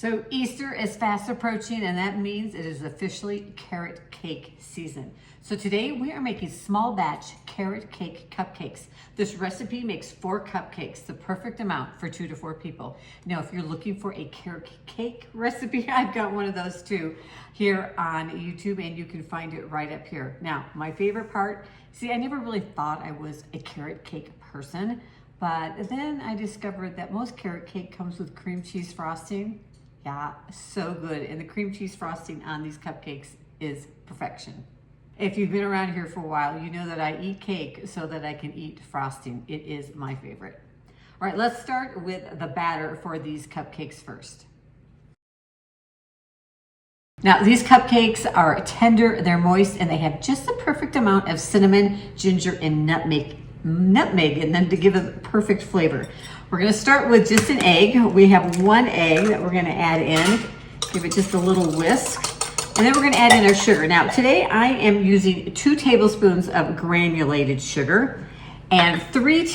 So Easter is fast approaching, and that means it is officially carrot cake season. So today we are making small batch carrot cake cupcakes. This recipe makes 4 cupcakes, the perfect amount for 2 to 4 people. Now, if you're looking for a carrot cake recipe, I've got one of those too here on YouTube, and you can find it right up here. Now, my favorite part, see, I never really thought I was a carrot cake person, but then I discovered that most carrot cake comes with cream cheese frosting. Yeah, so good. And the cream cheese frosting on these cupcakes is perfection. If you've been around here for a while, you know that I eat cake so that I can eat frosting. It is my favorite. All right, let's start with the batter for these cupcakes first. Now, these cupcakes are tender, they're moist, and they have just the perfect amount of cinnamon, ginger, and nutmeg in them to give a perfect flavor. We're gonna start with just an egg. We have 1 egg that we're gonna add in. Give it just a little whisk. And then we're gonna add in our sugar. Now, today I am using 2 tablespoons of granulated sugar and 3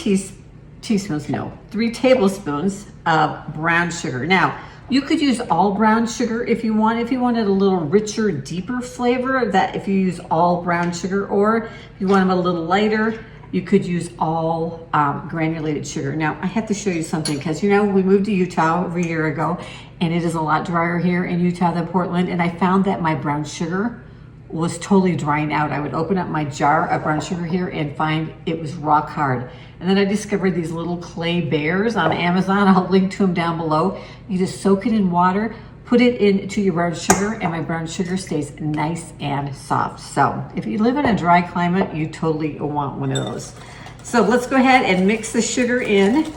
tablespoons of brown sugar. Now, you could use all brown sugar if you wanted a little richer, deeper flavor, that if you use all brown sugar, or if you want them a little lighter, you could use all granulated sugar. Now, I have to show you something because, you know, we moved to Utah over a year ago, and it is a lot drier here in Utah than Portland, and I found that my brown sugar was totally drying out. I would open up my jar of brown sugar here and find it was rock hard. And then I discovered these little clay bears on Amazon. I'll link to them down below. You just soak it in water, put it into your brown sugar, and my brown sugar stays nice and soft. So if you live in a dry climate, you totally want one of those. So let's go ahead and mix the sugar in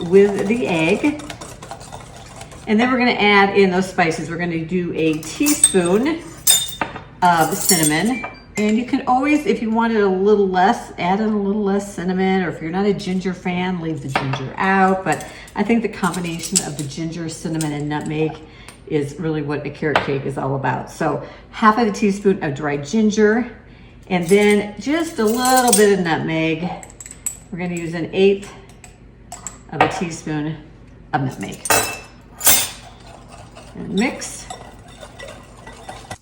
with the egg. And then we're gonna add in those spices. We're gonna do a teaspoon of cinnamon. And you can always, if you wanted a little less, add in a little less cinnamon, or if you're not a ginger fan, leave the ginger out. But I think the combination of the ginger, cinnamon, and nutmeg is really what a carrot cake is all about. So half of a teaspoon of dried ginger, and then just a little bit of nutmeg. We're gonna use 1/8 of a teaspoon of nutmeg. And mix.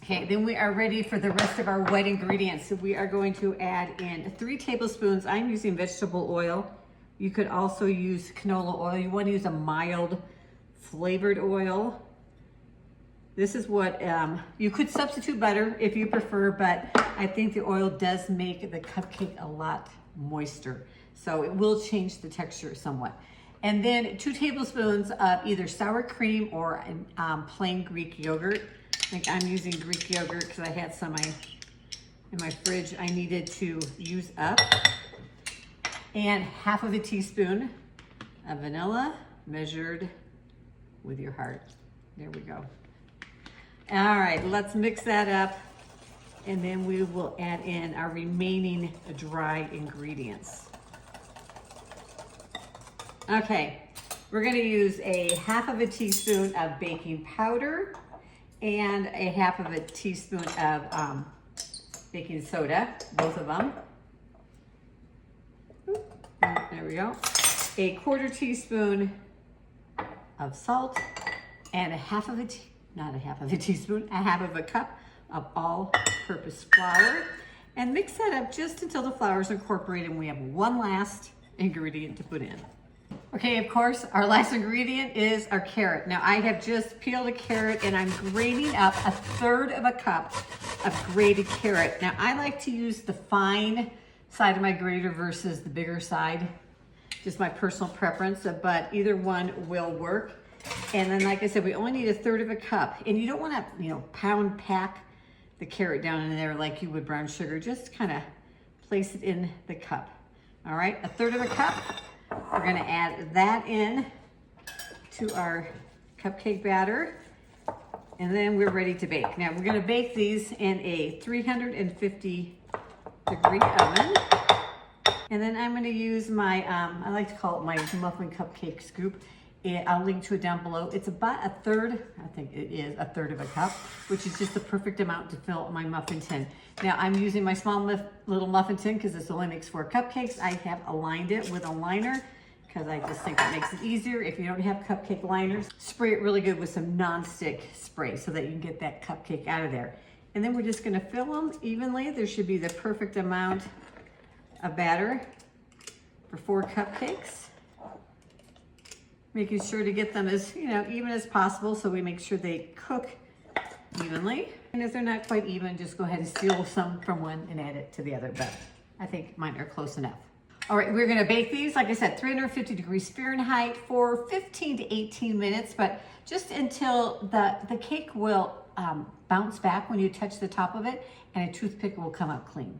Okay, then we are ready for the rest of our wet ingredients. So we are going to add in 3 tablespoons. I'm using vegetable oil. You could also use canola oil. You wanna use a mild flavored oil. This is what, you could substitute butter if you prefer, but I think the oil does make the cupcake a lot moister. So it will change the texture somewhat. And then 2 tablespoons of either sour cream or plain Greek yogurt. I think I'm using Greek yogurt because I had some in my fridge I needed to use up. And half of a teaspoon of vanilla, measured with your heart. There we go. All right, let's mix that up, and then we will add in our remaining dry ingredients. Okay, we're gonna use a half of a teaspoon of baking powder and a half of a teaspoon of baking soda, both of them. There we go. A 1/4 teaspoon of salt, and a half of a cup of all-purpose flour, and mix that up just until the flour is incorporated and we have one last ingredient to put in. Okay, of course, our last ingredient is our carrot. Now, I have just peeled a carrot and I'm grating up 1/3 of a cup of grated carrot. Now, I like to use the fine side of my grater versus the bigger side, just my personal preference, but either one will work. And then, like I said, we only need 1/3 of a cup. And you don't want to, pound pack the carrot down in there like you would brown sugar. Just kind of place it in the cup. All right, 1/3 of a cup. We're going to add that in to our cupcake batter. And then we're ready to bake. Now, we're going to bake these in a 350-degree oven. And then I'm going to use my, I like to call it my muffin cupcake scoop. I'll link to it down below. It's about 1/3, I think it is 1/3 of a cup, which is just the perfect amount to fill my muffin tin. Now, I'm using my small little muffin tin because this only makes 4 cupcakes. I have aligned it with a liner, because I just think it makes it easier. If you don't have cupcake liners, spray it really good with some non-stick spray so that you can get that cupcake out of there. And then we're just gonna fill them evenly. There should be the perfect amount of batter for 4 cupcakes. Making sure to get them as, even as possible so we make sure they cook evenly. And if they're not quite even, just go ahead and steal some from one and add it to the other, but I think mine are close enough. All right, we're gonna bake these, like I said, 350 degrees Fahrenheit for 15 to 18 minutes, but just until the cake will bounce back when you touch the top of it, and a toothpick will come out clean.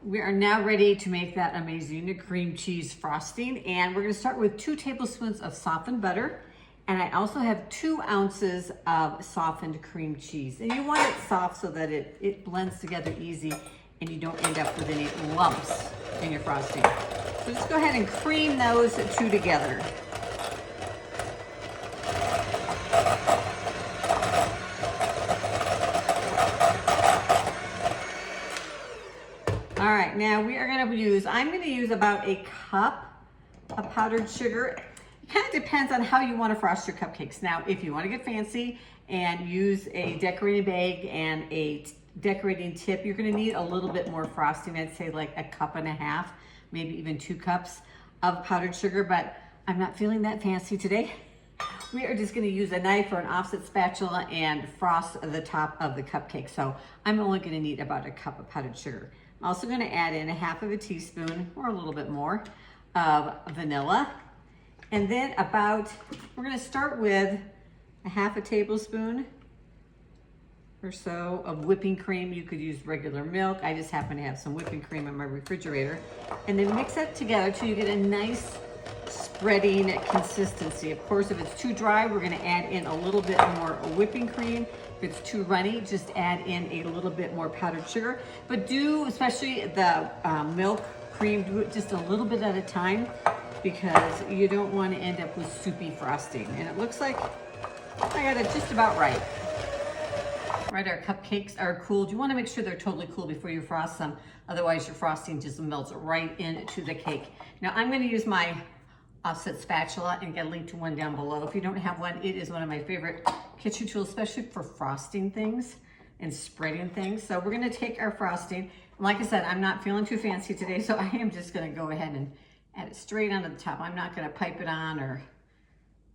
We are now ready to make that amazing cream cheese frosting, and we're gonna start with 2 tablespoons of softened butter, and I also have 2 ounces of softened cream cheese. And you want it soft so that it blends together easy and you don't end up with any lumps in your frosting. So just go ahead and cream those 2 together. All right, now we are I'm gonna use about a cup of powdered sugar. It kind of depends on how you want to frost your cupcakes. Now, if you want to get fancy and use a decorating bag and a decorating tip, you're gonna need a little bit more frosting. I'd say like a cup and a half, maybe even 2 cups of powdered sugar, but I'm not feeling that fancy today. We are just gonna use a knife or an offset spatula and frost the top of the cupcake. So I'm only gonna need about a cup of powdered sugar. I'm also gonna add in a half of a teaspoon or a little bit more of vanilla. And then we're gonna start with a half a tablespoon or so of whipping cream. You could use regular milk. I just happen to have some whipping cream in my refrigerator. And then mix that together till you get a nice spreading consistency. Of course, if it's too dry, we're gonna add in a little bit more whipping cream. If it's too runny, just add in a little bit more powdered sugar. But do, especially the milk cream, do it just a little bit at a time because you don't want to end up with soupy frosting. And it looks like I got it just about right. Right, our cupcakes are cooled. You want to make sure they're totally cool before you frost them. Otherwise, your frosting just melts right into the cake. Now, I'm going to use my offset spatula and get a link to one down below. If you don't have one, it is one of my favorite kitchen tools, especially for frosting things and spreading things. So we're going to take our frosting. Like I said, I'm not feeling too fancy today, so I am just going to go ahead and add it straight onto the top. I'm not going to pipe it on or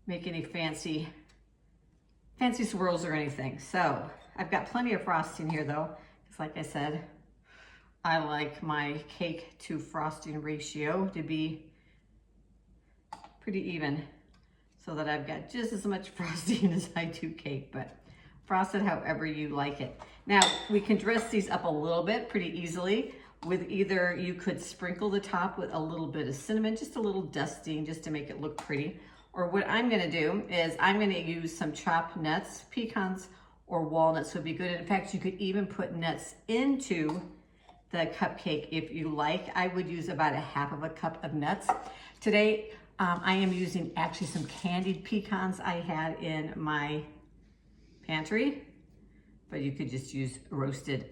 make any fancy swirls or anything. So I've got plenty of frosting here though, because like I said, I like my cake to frosting ratio to be pretty even so that I've got just as much frosting as I do cake, but frost it however you like it. Now we can dress these up a little bit pretty easily with either you could sprinkle the top with a little bit of cinnamon, just a little dusting just to make it look pretty. Or what I'm gonna do is I'm gonna use some chopped nuts, pecans or walnuts would be good. In fact, you could even put nuts into the cupcake if you like. I would use about a half of a cup of nuts. Today, I am using actually some candied pecans I had in my pantry, but you could just use roasted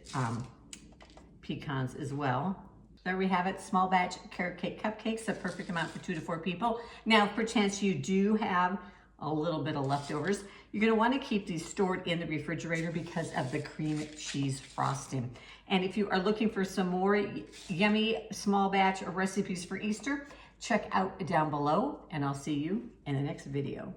pecans as well. There we have it, small batch carrot cake cupcakes, the perfect amount for 2 to 4 people. Now, if perchance you do have a little bit of leftovers, you're gonna wanna keep these stored in the refrigerator because of the cream cheese frosting. And if you are looking for some more yummy small batch recipes for Easter, check out down below, and I'll see you in the next video.